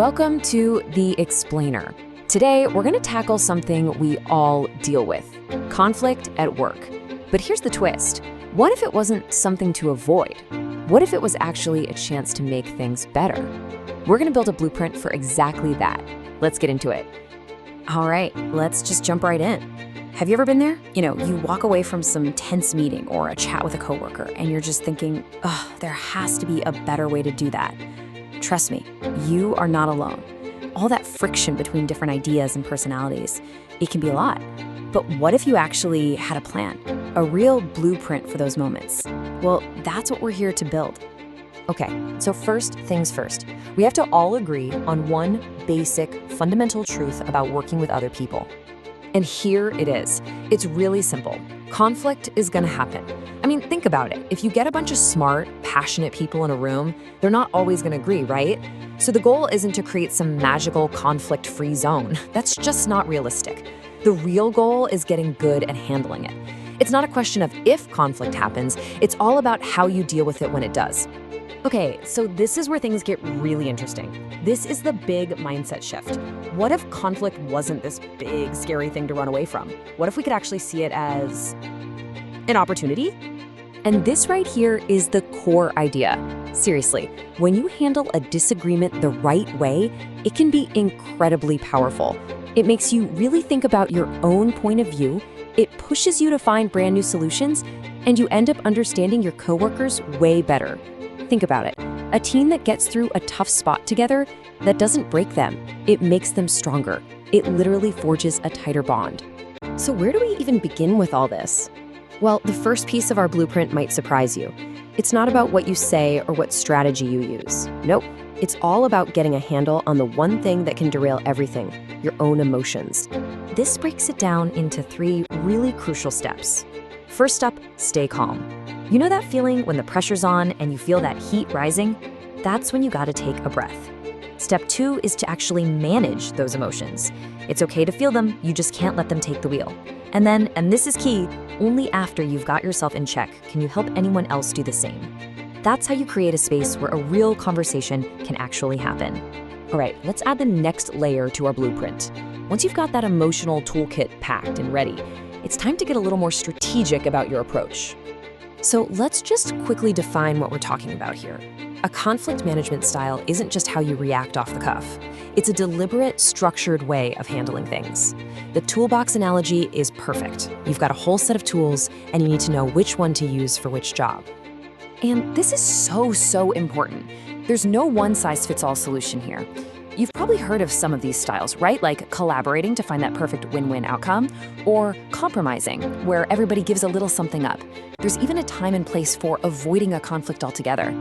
Welcome to The Explainer. Today, we're going to tackle something we all deal with, conflict at work. But here's the twist. What if it wasn't something to avoid? What if it was actually a chance to make things better? We're going to build a blueprint for exactly that. Let's get into it. All right, let's just jump right in. Have you ever been there? You walk away from some tense meeting or a chat with a coworker, and you're just thinking, there has to be a better way to do that. Trust me, you are not alone. All that friction between different ideas and personalities, it can be a lot. But what if you actually had a plan, a real blueprint for those moments? Well, that's what we're here to build. Okay, so first things first, we have to all agree on one basic, fundamental truth about working with other people. And here it is. It's really simple. Conflict is going to happen. Think about it. If you get a bunch of smart, passionate people in a room, they're not always going to agree, right? So the goal isn't to create some magical conflict-free zone. That's just not realistic. The real goal is getting good at handling it. It's not a question of if conflict happens, it's all about how you deal with it when it does. Okay, so this is where things get really interesting. This is the big mindset shift. What if conflict wasn't this big, scary thing to run away from? What if we could actually see it as an opportunity? And this right here is the core idea. Seriously, when you handle a disagreement the right way, it can be incredibly powerful. It makes you really think about your own point of view, it pushes you to find brand new solutions, and you end up understanding your coworkers way better. Think about it. A team that gets through a tough spot together, that doesn't break them. It makes them stronger. It literally forges a tighter bond. So where do we even begin with all this? Well, the first piece of our blueprint might surprise you. It's not about what you say or what strategy you use. Nope. It's all about getting a handle on the one thing that can derail everything, your own emotions. This breaks it down into 3 really crucial steps. First up, stay calm. You know that feeling when the pressure's on and you feel that heat rising? That's when you gotta take a breath. Step 2 is to actually manage those emotions. It's okay to feel them, you just can't let them take the wheel. And then, and this is key, only after you've got yourself in check can you help anyone else do the same. That's how you create a space where a real conversation can actually happen. All right, let's add the next layer to our blueprint. Once you've got that emotional toolkit packed and ready, it's time to get a little more strategic about your approach. So let's just quickly define what we're talking about here. A conflict management style isn't just how you react off the cuff. It's a deliberate, structured way of handling things. The toolbox analogy is perfect. You've got a whole set of tools, and you need to know which one to use for which job. And this is so important. There's no one-size-fits-all solution here. You've probably heard of some of these styles, right? Like collaborating to find that perfect win-win outcome, or compromising, where everybody gives a little something up. There's even a time and place for avoiding a conflict altogether.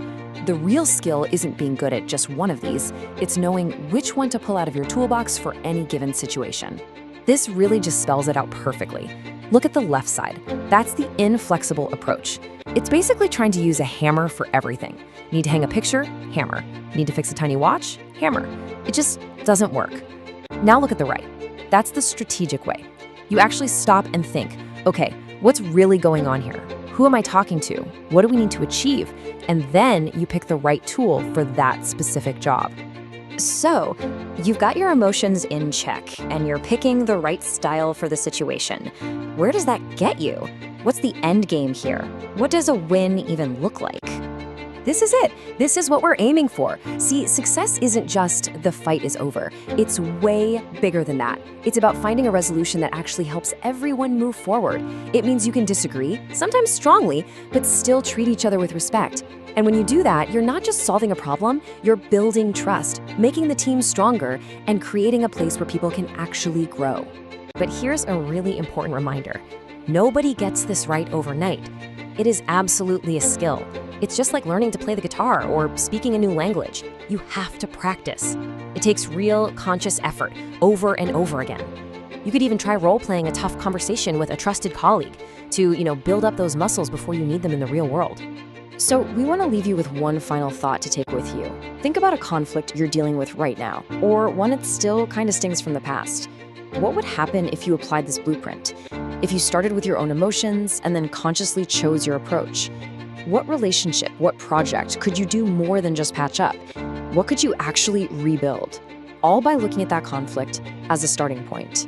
The real skill isn't being good at just one of these, it's knowing which one to pull out of your toolbox for any given situation. This really just spells it out perfectly. Look at the left side. That's the inflexible approach. It's basically trying to use a hammer for everything. Need to hang a picture? Hammer. Need to fix a tiny watch? Hammer. It just doesn't work. Now look at the right. That's the strategic way. You actually stop and think, okay, what's really going on here? Who am I talking to? What do we need to achieve? And then you pick the right tool for that specific job. So, you've got your emotions in check, and you're picking the right style for the situation. Where does that get you? What's the end game here? What does a win even look like? This is it. This is what we're aiming for. See, success isn't just the fight is over. It's way bigger than that. It's about finding a resolution that actually helps everyone move forward. It means you can disagree, sometimes strongly, but still treat each other with respect. And when you do that, you're not just solving a problem, you're building trust, making the team stronger, and creating a place where people can actually grow. But here's a really important reminder. Nobody gets this right overnight. It is absolutely a skill. It's just like learning to play the guitar or speaking a new language. You have to practice. It takes real, conscious effort over and over again. You could even try role-playing a tough conversation with a trusted colleague to, build up those muscles before you need them in the real world. So we want to leave you with one final thought to take with you. Think about a conflict you're dealing with right now, or one that still kind of stings from the past. What would happen if you applied this blueprint? If you started with your own emotions and then consciously chose your approach? What relationship, what project could you do more than just patch up? What could you actually rebuild? All by looking at that conflict as a starting point.